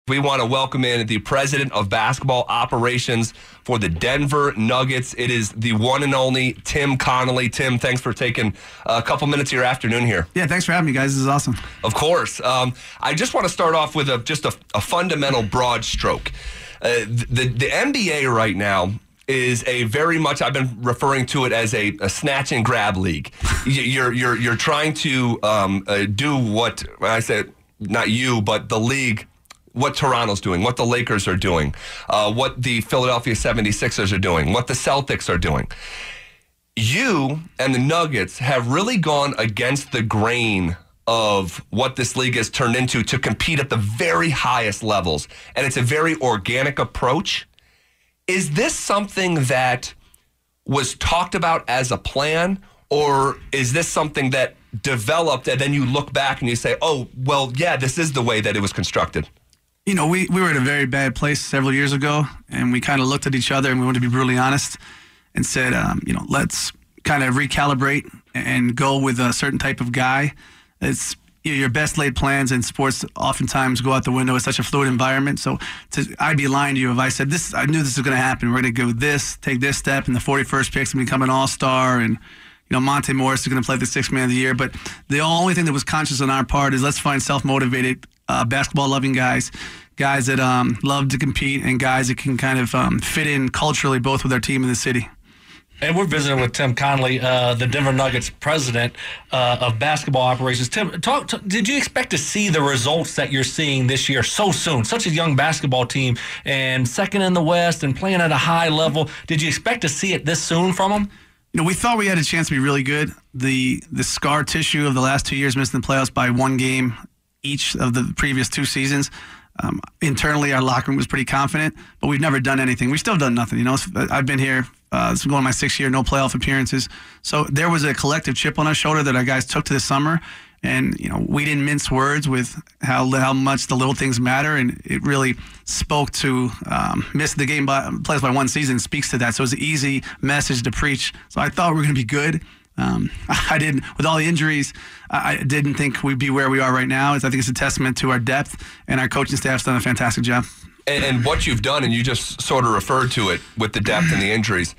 We want to welcome in the president of basketball operations for the Denver Nuggets. It is the one and only Tim Connelly. Tim, thanks for taking a couple minutes of your afternoon here. Yeah, thanks for having me, guys. This is awesome. Of course. I just want to start off with just a fundamental broad stroke. The NBA right now is a very much, I've been referring to it as a snatch and grab league. You're trying to do what I said, not you, but the league, what Toronto's doing, what the Lakers are doing, what the Philadelphia 76ers are doing, what the Celtics are doing. You and the Nuggets have really gone against the grain of what this league has turned into to compete at the very highest levels. And it's a very organic approach. Is this something that was talked about as a plan, or is this something that developed and then you look back and you say, oh, well, yeah, this is the way that it was constructed? You know, we were in a very bad place several years ago, and we kind of looked at each other, and we wanted to be brutally honest and said, let's kind of recalibrate and go with a certain type of guy. It's your best laid plans in sports oftentimes go out the window. It's such a fluid environment. So I'd be lying to you if I said this. I knew this was going to happen. We're going to go this, take this step, and the 41st pick's going to become an all-star, and Monte Morris is going to play the sixth man of the year. But the only thing that was conscious on our part is let's find self-motivated, basketball-loving guys that love to compete, and guys that can kind of fit in culturally both with our team and the city. And we're visiting with Tim Connelly, the Denver Nuggets president of basketball operations. Tim, did you expect to see the results that you're seeing this year so soon? Such a young basketball team and second in the West and playing at a high level. Did you expect to see it this soon from them? We thought we had a chance to be really good. The scar tissue of the last 2 years, missing the playoffs by one game each of the previous two seasons. Internally, our locker room was pretty confident, but we've never done anything. We've still done nothing. I've been here. This is going my 6th year, no playoff appearances. So there was a collective chip on our shoulder that our guys took to this summer. And, we didn't mince words with how much the little things matter. And it really spoke to missing the game plays by one season speaks to that. So it was an easy message to preach. So I thought we were going to be good. I didn't, with all the injuries, I didn't think we'd be where we are right now. I think it's a testament to our depth, and our coaching staff's done a fantastic job. And what you've done, and you just sort of referred to it with the depth and the injuries,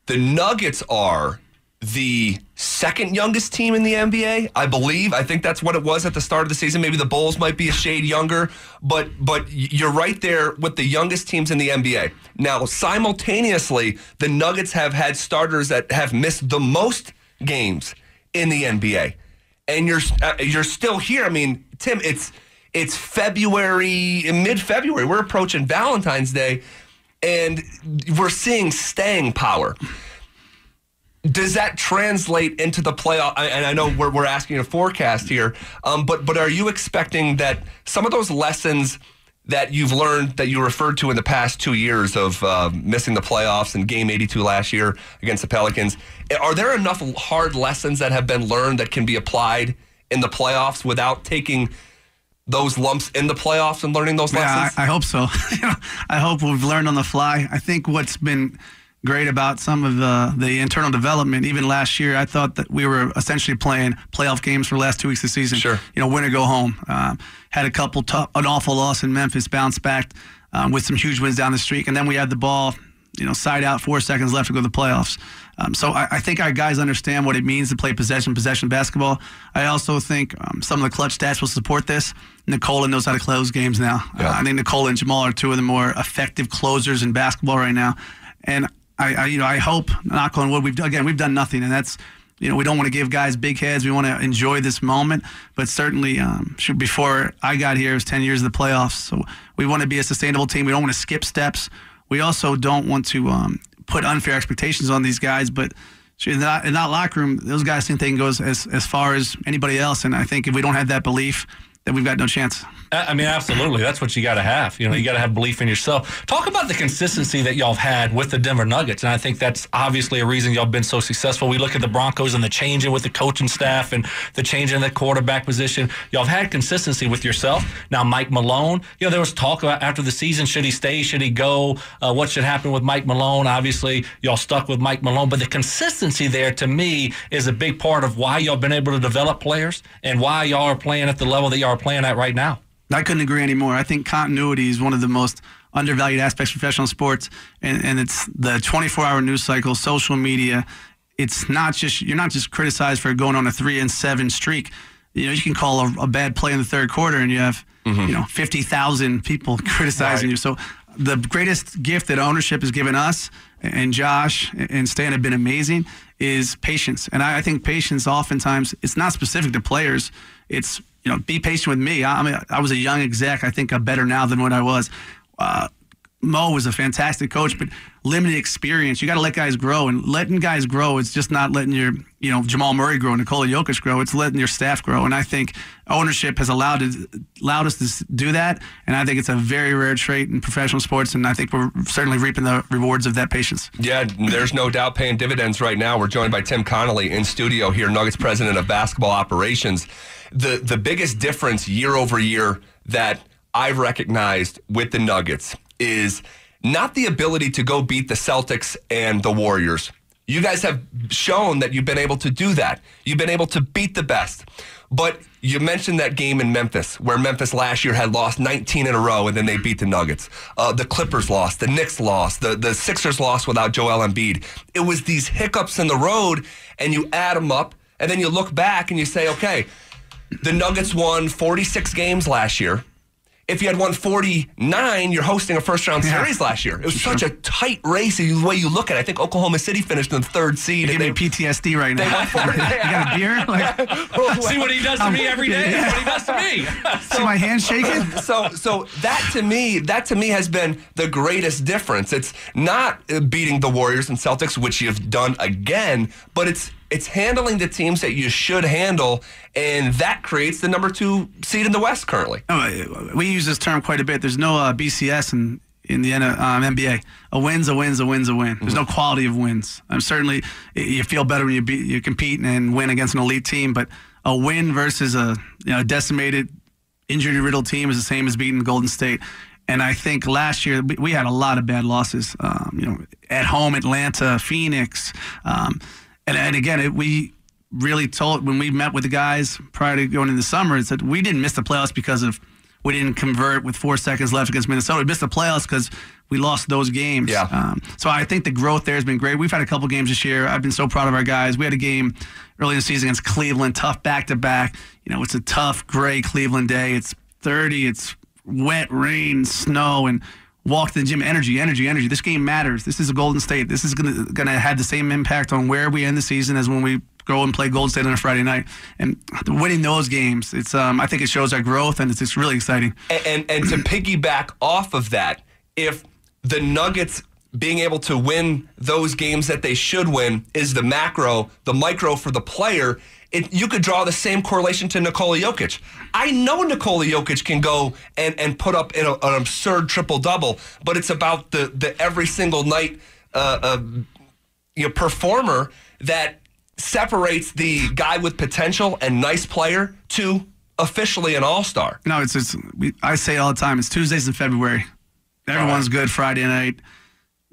the Nuggets are the second youngest team in the NBA, I believe. I think that's what it was at the start of the season. Maybe the Bulls might be a shade younger, but you're right there with the youngest teams in the NBA. Now, simultaneously, the Nuggets have had starters that have missed the most games in the NBA, and you're still here. I mean, Tim, it's February, mid-February. We're approaching Valentine's Day, and we're seeing staying power. Does that translate into the playoff? And I know we're asking a forecast here, but are you expecting that some of those lessons that you've learned that you referred to in the past 2 years of missing the playoffs and Game 82 last year against the Pelicans, are there enough hard lessons that have been learned that can be applied in the playoffs without taking those lumps in the playoffs and learning those lessons? I hope so. I hope we've learned on the fly. I think what's been great about some of the internal development, even last year, I thought that we were essentially playing playoff games for the last 2 weeks of the season. Sure. Win or go home. Had an awful loss in Memphis, bounced back with some huge wins down the streak, and then we had the ball, side out, 4 seconds left to go to the playoffs. So I think our guys understand what it means to play possession basketball. I also think some of the clutch stats will support this. Nikola knows how to close games now. Yeah. I think Nikola and Jamal are two of the more effective closers in basketball right now. And I hope, knock on wood, we've done nothing, and that's, we don't want to give guys big heads. We want to enjoy this moment, but certainly, before I got here, it was 10 years of the playoffs. So we want to be a sustainable team. We don't want to skip steps. We also don't want to put unfair expectations on these guys, but in that locker room, those guys think they can go as far as anybody else, and I think if we don't have that belief, then we've got no chance. I mean, absolutely. That's what you got to have. You got to have belief in yourself. Talk about the consistency that y'all have had with the Denver Nuggets, and I think that's obviously a reason y'all been so successful. We look at the Broncos and the changing with the coaching staff and the change in the quarterback position. Y'all have had consistency with yourself. Now, Mike Malone, there was talk about after the season, should he stay, should he go, what should happen with Mike Malone? Obviously, y'all stuck with Mike Malone, but the consistency there, to me, is a big part of why y'all been able to develop players and why y'all are playing at the level that y'all are playing at right now. I couldn't agree anymore. I think continuity is one of the most undervalued aspects of professional sports, and it's the 24-hour news cycle, social media. It's not just you're not just criticized for going on a 3-7 streak. You can call a bad play in the third quarter, and you have 50,000 people criticizing you. So the greatest gift that ownership has given us, and Josh and Stan have been amazing, is patience. And I think patience oftentimes, it's not specific to players. It's, be patient with me. I was a young exec. I think I'm better now than what I was. Mo was a fantastic coach, but limited experience. You got to let guys grow, and letting guys grow is just not letting your, Jamal Murray grow, Nikola Jokic grow. It's letting your staff grow. And I think ownership has allowed us to do that. And I think it's a very rare trait in professional sports. And I think we're certainly reaping the rewards of that patience. Yeah, there's no doubt paying dividends right now. We're joined by Tim Connelly in studio here, Nuggets president of basketball operations. The biggest difference year over year that I've recognized with the Nuggets is not the ability to go beat the Celtics and the Warriors. You guys have shown that you've been able to do that. You've been able to beat the best. But you mentioned that game in Memphis, where Memphis last year had lost 19 in a row, and then they beat the Nuggets. The Clippers lost. The Knicks lost. The Sixers lost without Joel Embiid. It was these hiccups in the road, and you add them up, and then you look back and you say, okay, the Nuggets won 46 games last year. If you had won 49, you're hosting a first-round series last year. It was such a tight race the way you look at it. I think Oklahoma City finished in the third seed. You're giving me PTSD right now. You got a beer? See what he does to me every day? That's what he does to me. See my hand shaking? So that to me has been the greatest difference. It's not beating the Warriors and Celtics, which you've done again, but it's handling the teams that you should handle, and that creates the number 2 seed in the West currently. We use this term quite a bit. There's no BCS in the NBA. A win's a win's a win's a win. There's no quality of wins. Certainly, you feel better when you compete and win against an elite team, but a win versus a decimated, injury-riddled team is the same as beating Golden State. And I think last year we had a lot of bad losses. At home, Atlanta, Phoenix. And again, we really told, when we met with the guys prior to going into the summer, it said we didn't miss the playoffs because we didn't convert with 4 seconds left against Minnesota. We missed the playoffs because we lost those games. Yeah. So I think the growth there has been great. We've had a couple games this year. I've been so proud of our guys. We had a game early in the season against Cleveland, tough back-to-back. It's a tough, gray Cleveland day. It's 30. It's wet, rain, snow, and walk to the gym. Energy. This game matters. This is a Golden State. This is gonna have the same impact on where we end the season as when we go and play Golden State on a Friday night. And winning those games, it's I think it shows our growth, and it's really exciting. And to piggyback off of that, if the Nuggets being able to win those games that they should win is the macro, the micro for the player, you could draw the same correlation to Nikola Jokic. I know Nikola Jokic can go and put up an absurd triple-double, but it's about the every single night performer that separates the guy with potential and nice player to officially an all-star. No, I say all the time, it's Tuesdays in February. Everyone's good Friday night.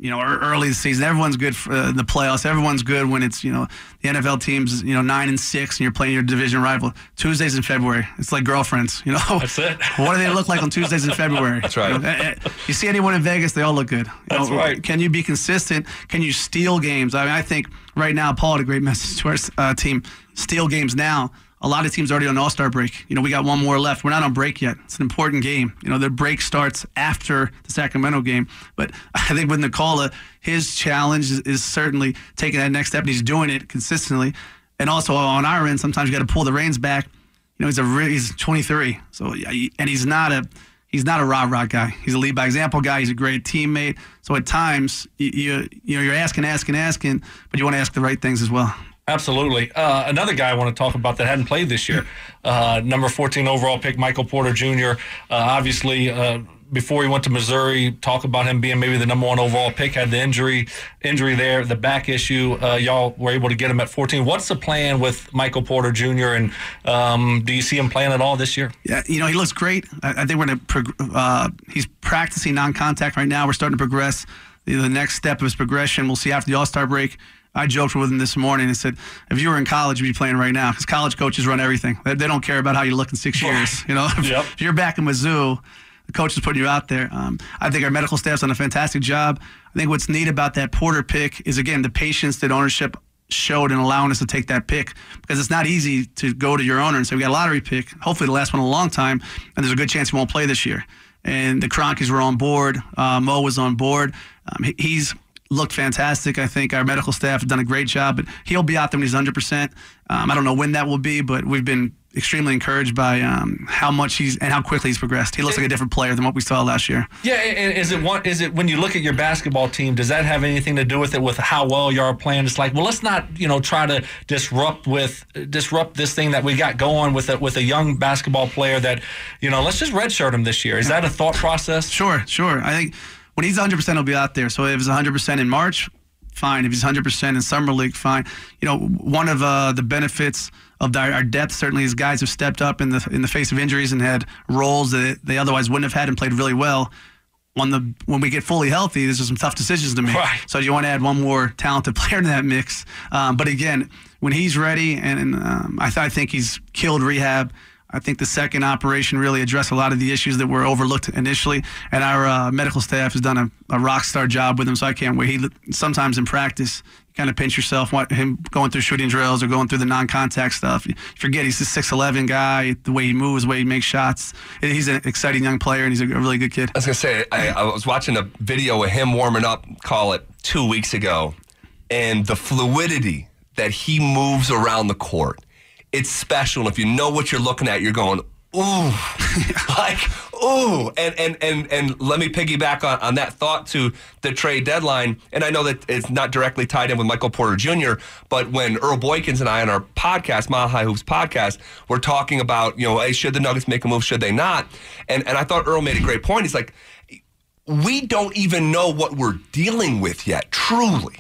Early the season, everyone's good for the playoffs. Everyone's good when it's, the NFL teams, 9-6, and you're playing your division rival. Tuesdays in February, it's like girlfriends, That's it. What do they look like on Tuesdays in February? That's right. You see anyone in Vegas, they all look good. That's right. Can you be consistent? Can you steal games? I think right now, Paul had a great message to our team. Steal games now. A lot of teams are already on All-Star break. We got one more left. We're not on break yet. It's an important game. The break starts after the Sacramento game. But I think with Nikola, his challenge is certainly taking that next step, and he's doing it consistently. And also on our end, sometimes you got to pull the reins back. He's 23, so and he's not a rah-rah guy. He's a lead by example guy. He's a great teammate. So at times, you're asking, but you want to ask the right things as well. Absolutely. Another guy I want to talk about that hadn't played this year, number 14 overall pick, Michael Porter Jr. Obviously, before he went to Missouri, talk about him being maybe the number 1 overall pick, had the injury there, the back issue. Y'all were able to get him at 14. What's the plan with Michael Porter Jr., and do you see him playing at all this year? Yeah, he looks great. I think he's practicing non-contact right now. We're starting to progress. The next step of his progression, we'll see after the All-Star break. I joked with him this morning and said, if you were in college, you'd be playing right now, because college coaches run everything. They don't care about how you look in 6 years. You know, if you're back in Mizzou, the coach is putting you out there. I think our medical staff's done a fantastic job. I think what's neat about that Porter pick is, again, the patience that ownership showed in allowing us to take that pick, because it's not easy to go to your owner and say, we got a lottery pick, hopefully the last one in a long time, and there's a good chance he won't play this year. And the Cronkies were on board. Mo was on board. He's looked fantastic. I think our medical staff have done a great job, but he'll be out there when he's 100%. I don't know when that will be, but we've been extremely encouraged by how much and how quickly he's progressed. He looks like a different player than what we saw last year. Yeah, and is it when you look at your basketball team, does that have anything to do with it, with how well you are playing? It's like, well, let's not try to disrupt this thing that we got going with a young basketball player that let's just redshirt him this year. Is that a thought process? Sure. I think when he's 100%, he'll be out there. So if he's 100% in March, fine. If he's 100% in Summer League, fine. One of the benefits of our depth certainly is guys have stepped up in the face of injuries and had roles that they otherwise wouldn't have had and played really well. When we get fully healthy, there's some tough decisions to make. Right. So you want to add one more talented player to that mix. But again, when he's ready, and I think he's killed rehab. I think the second operation really addressed a lot of the issues that were overlooked initially, and our medical staff has done a rock star job with him, so I can't wait. Sometimes in practice, you kind of pinch yourself, him going through shooting drills or going through the non-contact stuff. You forget he's a 6'11" guy, the way he moves, the way he makes shots. He's an exciting young player, and he's a really good kid. I was going to say, I was watching a video of him warming up, call it 2 weeks ago, and the fluidity that he moves around the court. It's special, and if you know what you're looking at, you're going, ooh, like, ooh. And let me piggyback on that thought to the trade deadline. And I know that it's not directly tied in with Michael Porter Jr., but when Earl Boykins and I on our podcast, Mile High Hoops podcast, we're talking about, hey, should the Nuggets make a move, should they not? And I thought Earl made a great point. He's like, we don't even know what we're dealing with yet, truly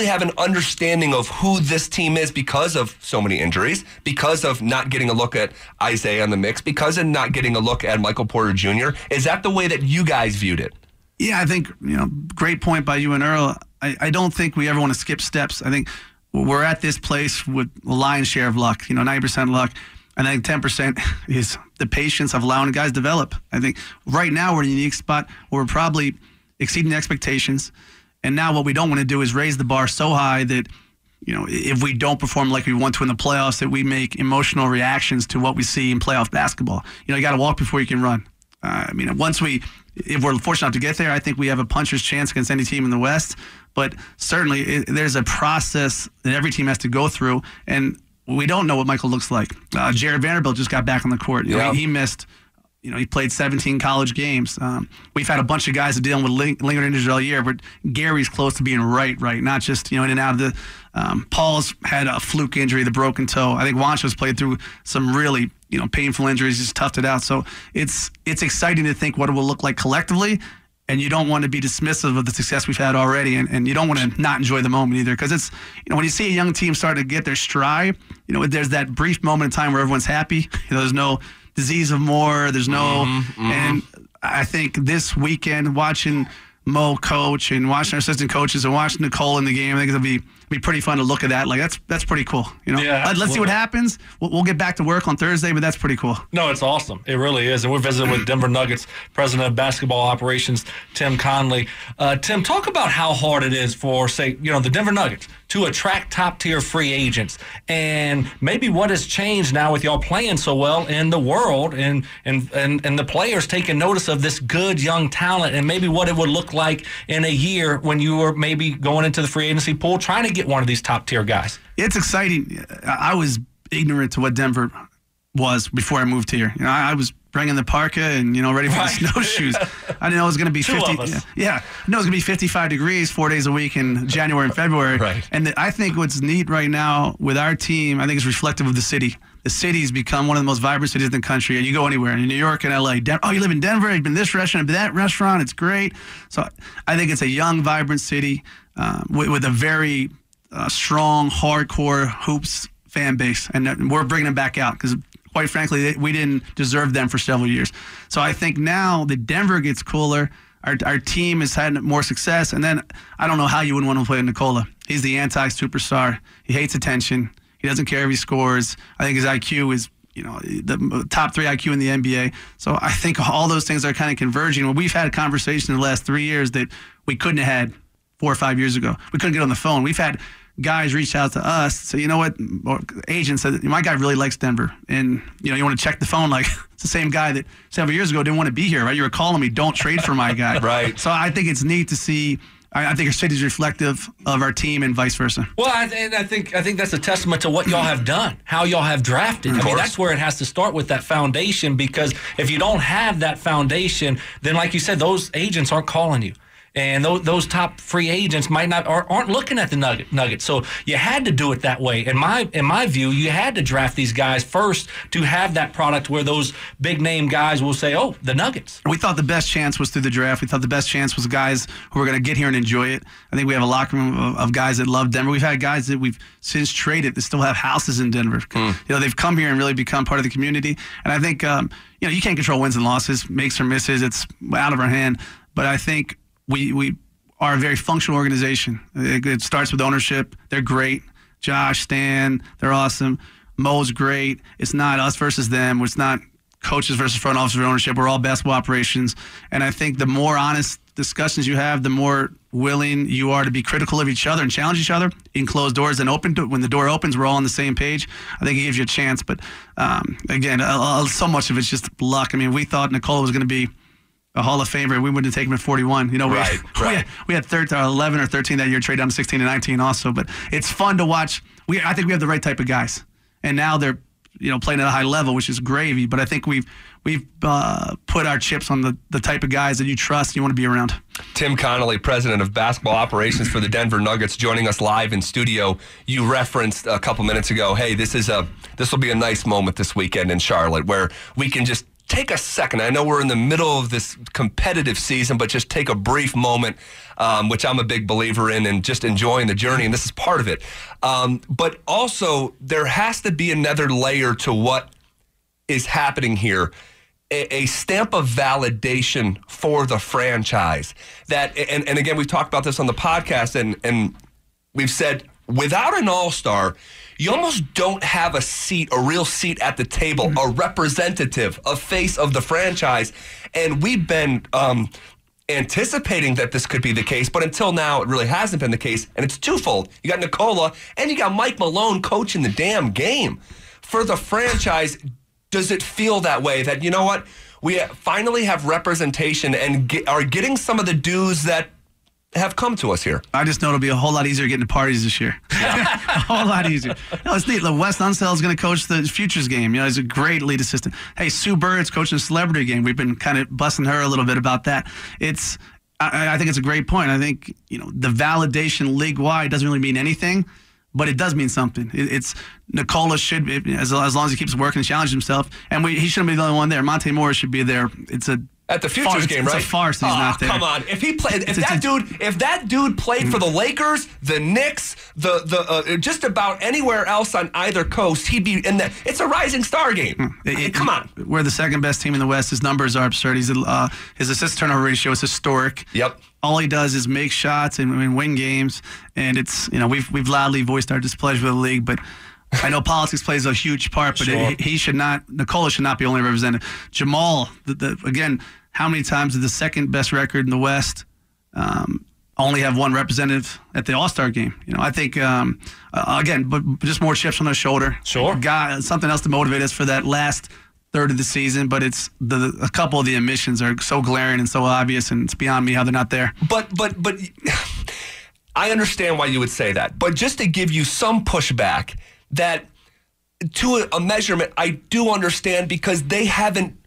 have an understanding of who this team is because of so many injuries, because of not getting a look at Isaiah in the mix, because of not getting a look at Michael Porter Jr. Is that the way that you guys viewed it? Yeah, I think, great point by you and Earl. I don't think we ever want to skip steps. I think we're at this place with a lion's share of luck, 90% luck. And I think 10% is the patience of allowing guys develop. I think right now we're in a unique spot where we're probably exceeding expectations. And now what we don't want to do is raise the bar so high that, if we don't perform like we want to in the playoffs, that we make emotional reactions to what we see in playoff basketball. You got to walk before you can run. If we're fortunate enough to get there, I think we have a puncher's chance against any team in the West. But certainly there's a process that every team has to go through. And we don't know what Michael looks like. Jared Vanderbilt just got back on the court. He missed... he played 17 college games. We've had a bunch of guys dealing with lingering injuries all year, but Gary's close to being right, not just, in and out of the Paul's had a fluke injury, the broken toe. I think Wancho's played through some really, painful injuries, just toughed it out. So it's exciting to think what it will look like collectively, and you don't want to be dismissive of the success we've had already, and you don't want to not enjoy the moment either, because it's, when you see a young team start to get their stride, there's that brief moment in time where everyone's happy. There's no disease of more. There's no, and I think this weekend watching Mo coach and watching our assistant coaches and watching Nicole in the game, I think it'll be pretty fun to look at that. Like that's pretty cool. Yeah, let's see what happens. We'll get back to work on Thursday, but that's pretty cool. No, it's awesome. It really is. And we're visiting with Denver Nuggets President of Basketball Operations, Tim Connelly. Tim, talk about how hard it is for, say, the Denver Nuggets to attract top-tier free agents, and maybe what has changed now with y'all playing so well in the world, and the players taking notice of this good young talent, and maybe what it would look like in a year when you were maybe going into the free agency pool trying to get one of these top-tier guys. It's exciting. I was ignorant to what Denver was before I moved here. I was bringing the parka and ready for the snowshoes. I didn't know it was going to be 50. Yeah, I know it was going to be 55 degrees 4 days a week in January and February. Right. And I think what's neat right now with our team, I think is reflective of the city. The city's become one of the most vibrant cities in the country. And you go anywhere in New York and LA. You live in Denver. You've been this restaurant, been that restaurant. It's great. So I think it's a young, vibrant city with a very strong, hardcore hoops fan base, and we're bringing them back out because, quite frankly, we didn't deserve them for several years. So I think now that Denver gets cooler, our team has had more success. And then I don't know how you wouldn't want to play with Nikola. He's the anti-superstar. He hates attention. He doesn't care if he scores. I think his IQ is, the top 3 IQ in the NBA. So I think all those things are kind of converging. Well, we've had a conversation in the last 3 years that we couldn't have had 4 or 5 years ago. We couldn't get on the phone. We've had guys reach out to us, say, you know what, or agents said, my guy really likes Denver. And, you want to check the phone like it's the same guy that 7 years ago didn't want to be here, right? You were calling me, don't trade for my guy. Right. So I think it's neat to see. I think our city is reflective of our team and vice versa. Well, I think that's a testament to what y'all have done, how y'all have drafted. I mean, that's where it has to start, with that foundation, because if you don't have that foundation, then like you said, those agents aren't calling you. And those top free agents aren't looking at the Nuggets. So you had to do it that way. In my view, you had to draft these guys first to have that product where those big name guys will say, "Oh, the Nuggets." We thought the best chance was through the draft. We thought the best chance was guys who were going to get here and enjoy it. I think we have a locker room of guys that love Denver. We've had guys that we've since traded that still have houses in Denver. They've come here and really become part of the community. And I think you can't control wins and losses, makes or misses. It's out of our hand. But I think we are a very functional organization. It starts with ownership. They're great. Josh, Stan, they're awesome. Mo's great. It's not us versus them. It's not coaches versus front office or ownership. We're all basketball operations. And I think the more honest discussions you have, the more willing you are to be critical of each other and challenge each other in closed doors. And when the door opens, we're all on the same page. I think it gives you a chance. But again, so much of it's just luck. I mean, we thought Nikola was going to be a Hall of Famer. We wouldn't have taken him at 41. We had 11 or 13 that year, trade down to 16 and 19 also. But it's fun to watch. I think we have the right type of guys, and now they're playing at a high level, which is gravy. But I think we've put our chips on the type of guys that you trust and you want to be around. Tim Connelly, president of basketball operations for the Denver Nuggets, joining us live in studio. You referenced a couple minutes ago, hey, this will be a nice moment this weekend in Charlotte where we can just take a second. I know we're in the middle of this competitive season, but just take a brief moment, which I'm a big believer in, and just enjoying the journey, and this is part of it. But also, there has to be another layer to what is happening here, a stamp of validation for the franchise. That, and again, we've talked about this on the podcast, and we've said, without an all-star, you almost don't have a real seat at the table, a representative, a face of the franchise. And we've been anticipating that this could be the case, but until now, it really hasn't been the case. And it's twofold. You got Nikola, and you got Mike Malone coaching the damn game. For the franchise, does it feel that way, that, you know what, we finally have representation and are getting some of the dues that have come to us here? I just know it'll be a whole lot easier getting to parties this year. A whole lot easier. No, it's neat. Wes Unseld is going to coach the Futures game. He's a great lead assistant. Hey, Sue Bird's coaching the Celebrity game. We've been kind of busting her a little bit about that. I think it's a great point. I think the validation league-wide doesn't really mean anything, but it does mean something. Nikola should be, as long as he keeps working and challenging himself, and he shouldn't be the only one there. Monte Morris should be there. At the Futures game, right? It's a farce he's not there. Come on. If that dude played for the Lakers, the Knicks, the just about anywhere else on either coast, he'd be in that. It's a rising star game. Come on. We're the second best team in the West. His numbers are absurd. His assist turnover ratio is historic. Yep. All he does is make shots and win games. And it's we've loudly voiced our displeasure with the league, but I know politics plays a huge part, but sure. Nikola should not be only represented. Jamal, again, how many times did the second best record in the West only have one representative at the All-Star game? I think, again, but just more chips on their shoulder. Sure. Something else to motivate us for that last third of the season, but it's a couple of the omissions are so glaring and so obvious, and it's beyond me how they're not there. But I understand why you would say that. But just to give you some pushback, that to a measurement, I do understand, because they haven't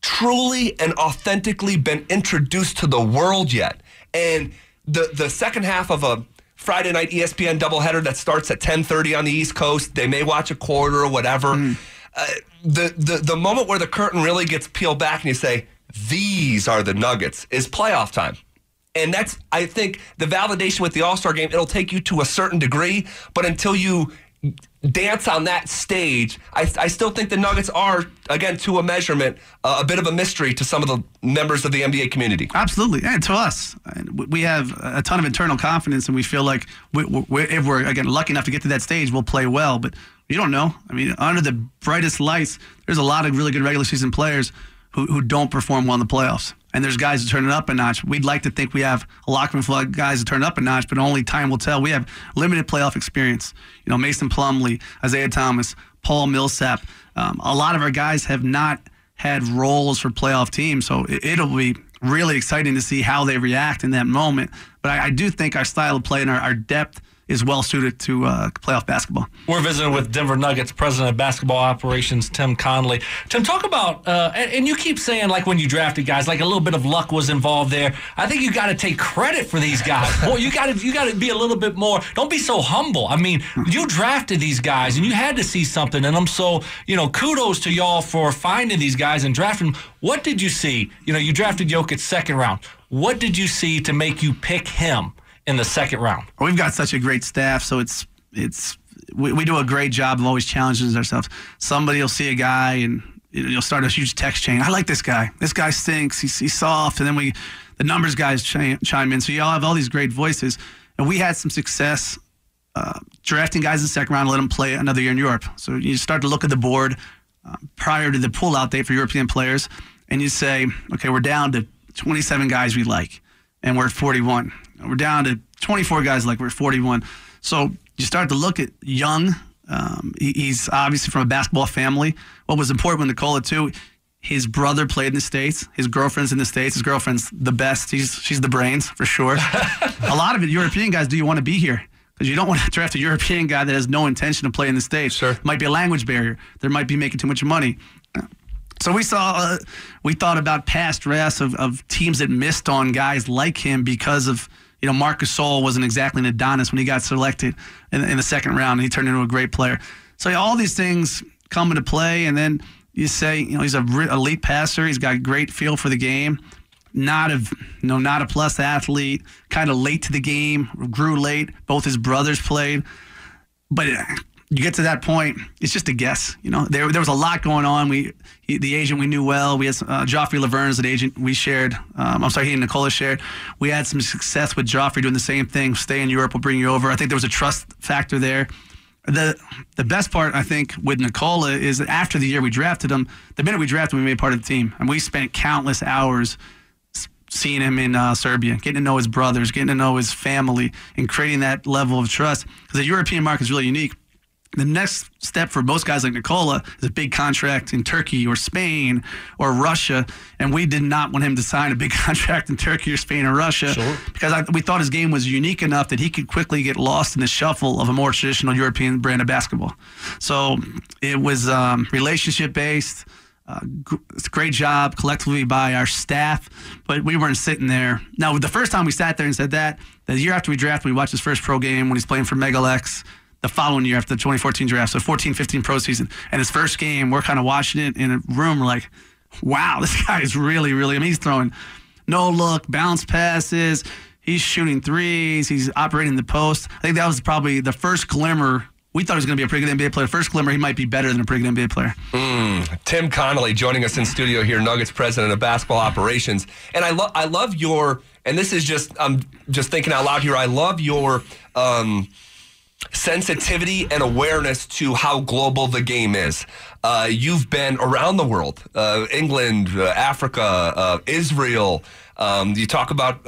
truly and authentically been introduced to the world yet. And the second half of a Friday night ESPN doubleheader that starts at 10:30 on the East Coast, they may watch a quarter or whatever. The moment where the curtain really gets peeled back and you say, these are the Nuggets, is playoff time. And that's, I think, the validation with the All-Star game. It'll take you to a certain degree, but until you dance on that stage, I still think the Nuggets are, again, to a measurement, a bit of a mystery to some of the members of the NBA community. Absolutely. And to us, we have a ton of internal confidence, and we feel like if we're, again, lucky enough to get to that stage, we'll play well. But you don't know. I mean, under the brightest lights, there's a lot of really good regular season players who don't perform well in the playoffs. And there's guys who turn it up a notch. We'd like to think we have a locker room full of guys who turn it up a notch, but only time will tell. We have limited playoff experience. You know, Mason Plumlee, Isaiah Thomas, Paul Millsap. A lot of our guys have not had roles for playoff teams, so it'll be really exciting to see how they react in that moment. But I do think our style of play and our depth is well suited to playoff basketball. We're visiting with Denver Nuggets President of Basketball Operations, Tim Connelly. Tim, talk about, and you keep saying like when you drafted guys, like a little bit of luck was involved there. I think you got to take credit for these guys. Boy, you got to be a little bit more. Don't be so humble. I mean, you drafted these guys and you had to see something in them. So, kudos to y'all for finding these guys and drafting them. What did you see? You drafted Jokic second round. What did you see to make you pick him in the second round? We've got such a great staff, so we do a great job of always challenging ourselves. Somebody will see a guy and you'll start a huge text chain. I like this guy. This guy stinks. He's soft. And then the numbers guys chime in. So you all have all these great voices. And we had some success drafting guys in the second round and let them play another year in Europe. So you start to look at the board prior to the pull-out date for European players, and you say, okay, we're down to 27 guys we like, and we're at 41. We're down to 24 guys like we're 41. So you start to look at Young. He's obviously from a basketball family. What was important with Nikola, too, his brother played in the States. His girlfriend's in the States. His girlfriend's the best. She's the brains, for sure. A lot of it, European guys, do you want to be here? Because you don't want to draft a European guy that has no intention of playing in the States. Sure. Might be a language barrier. There might be making too much money. So we thought about past drafts of teams that missed on guys like him because of, Marcus Gasol wasn't exactly an Adonis when he got selected in the second round, and he turned into a great player. So all these things come into play, and then you say, he's an elite passer. He's got a great feel for the game. Not a plus athlete, kind of late to the game, grew late. Both his brothers played. But you get to that point, it's just a guess. There was a lot going on. The agent we knew well. We had Joffrey Laverne's an agent we shared. He and Nikola shared. We had some success with Joffrey doing the same thing. Stay in Europe, we'll bring you over. I think there was a trust factor there. The best part, I think, with Nikola is that after the year we drafted him, the minute we drafted him, we made part of the team. And we spent countless hours seeing him in Serbia, getting to know his brothers, getting to know his family, and creating that level of trust. Because the European market is really unique. The next step for most guys like Nikola is a big contract in Turkey or Spain or Russia, and we did not want him to sign a big contract in Turkey or Spain or Russia because we thought his game was unique enough that he could quickly get lost in the shuffle of a more traditional European brand of basketball. So it was relationship-based. It's a great job collectively by our staff, but we weren't sitting there. Now, the first time we sat there and said that, the year after we drafted, we watched his first pro game when he's playing for Megalex. The following year after the 2014 draft, so 14-15 pro season. And his first game, we're kind of watching it in a room. We're like, wow, this guy is really, really, he's throwing no-look, bounce passes. He's shooting threes. He's operating the post. I think that was probably the first glimmer. We thought he was going to be a pretty good NBA player. First glimmer, he might be better than a pretty good NBA player. Tim Connelly joining us in studio here, Nuggets President of Basketball Operations. And I love your, and this is just, I'm just thinking out loud here, I love your sensitivity and awareness to how global the game is. You've been around the world, England, Africa, Israel. You talk about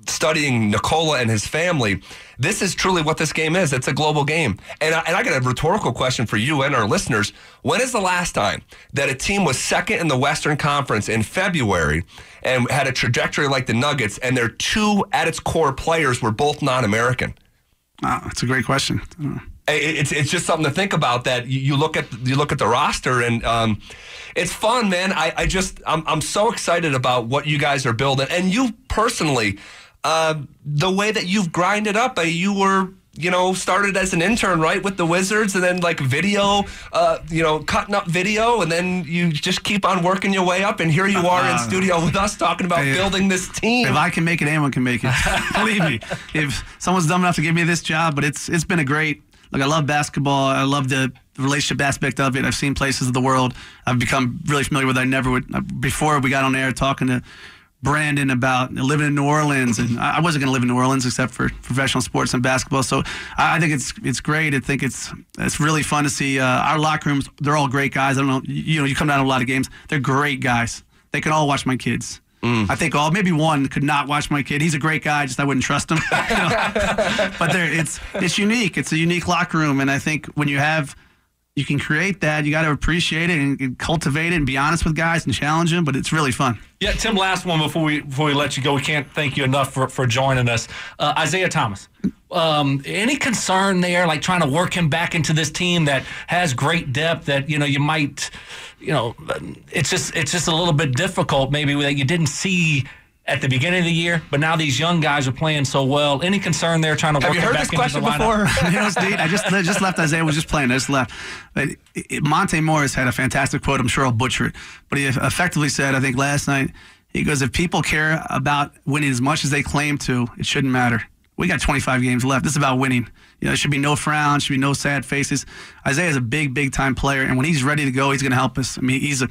studying Nikola and his family. This is truly what this game is. It's a global game. And I got a rhetorical question for you and our listeners. When is the last time that a team was second in the Western Conference in February and had a trajectory like the Nuggets, and their two at its core players were both non-American? That's a great question. It's just something to think about. That you look at the roster, and it's fun, man. I'm so excited about what you guys are building, and you personally, the way that you've grinded up. You were started as an intern, right, with the Wizards, and then like video, cutting up video, and then you just keep on working your way up, and here you are in studio with us talking about building this team. If I can make it, anyone can make it. Believe me. If someone's dumb enough to give me this job, but it's been a great Look, I love basketball. I love the relationship aspect of it. I've seen places of the world I've become really familiar with. I never would. Before we got on air talking to Brandon about living in New Orleans, and I wasn't going to live in New Orleans except for professional sports and basketball. So I think it's great. I think it's really fun to see our locker rooms. They're all great guys. I don't know. You come down to a lot of games. They're great guys. They can all watch my kids. I think maybe one could not watch my kid. He's a great guy, just I wouldn't trust him. But it's unique. It's a unique locker room, and I think when you can create that, you got to appreciate it and cultivate it and be honest with guys and challenge them. But it's really fun. Yeah, Tim. Last one before we let you go. We can't thank you enough for joining us, Isaiah Thomas. Any concern there, like trying to work him back into this team that has great depth that you might. It's just a little bit difficult maybe that you didn't see at the beginning of the year, but now these young guys are playing so well. Any concern there trying to work him back into the lineup? Have you heard this question before? It's neat. I just left. Isaiah was just playing. I just left. But Monte Morris had a fantastic quote. I'm sure I'll butcher it. But he effectively said, I think last night, he goes, if people care about winning as much as they claim to, it shouldn't matter. We got 25 games left. This is about winning. There should be no frowns, should be no sad faces. Isaiah's a big time player, and when he's ready to go, he's going to help us. I mean, he's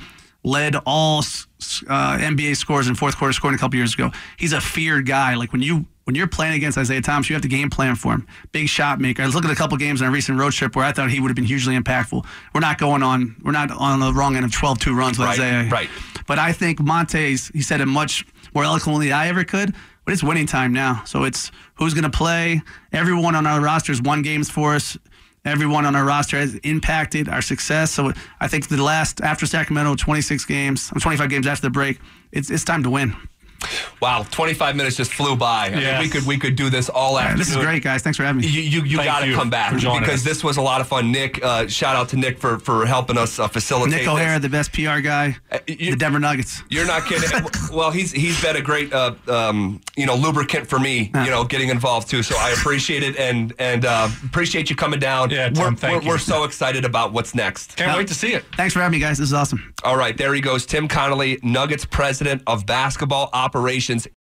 led all NBA scores in fourth quarter scoring a couple years ago. He's a feared guy. Like when you're playing against Isaiah Thomas, you have to game plan for him. Big shot maker. I was looking at a couple games on a recent road trip where I thought he would have been hugely impactful. We're not on the wrong end of 12-2 runs with Isaiah. Right. But I think he said it much more eloquently than I ever could. But it's winning time now. So it's who's going to play. Everyone on our roster has won games for us. Everyone on our roster has impacted our success. So I think after Sacramento, 25 games after the break, it's time to win. Wow, 25 minutes just flew by. I mean, we could do this all afternoon. This is great, guys. Thanks for having me. You got to come back because this was a lot of fun. Nick, shout out to Nick for helping us facilitate. Nick O'Hara, the best PR guy, the Denver Nuggets. You're not kidding. Well, he's been a great lubricant for me. Getting involved too. So I appreciate it and appreciate you coming down. Yeah, Tim, thank you. We're so excited about what's next. Can't wait to see it. Thanks for having me, guys. This is awesome. All right, there he goes, Tim Connelly, Nuggets president of basketball operations.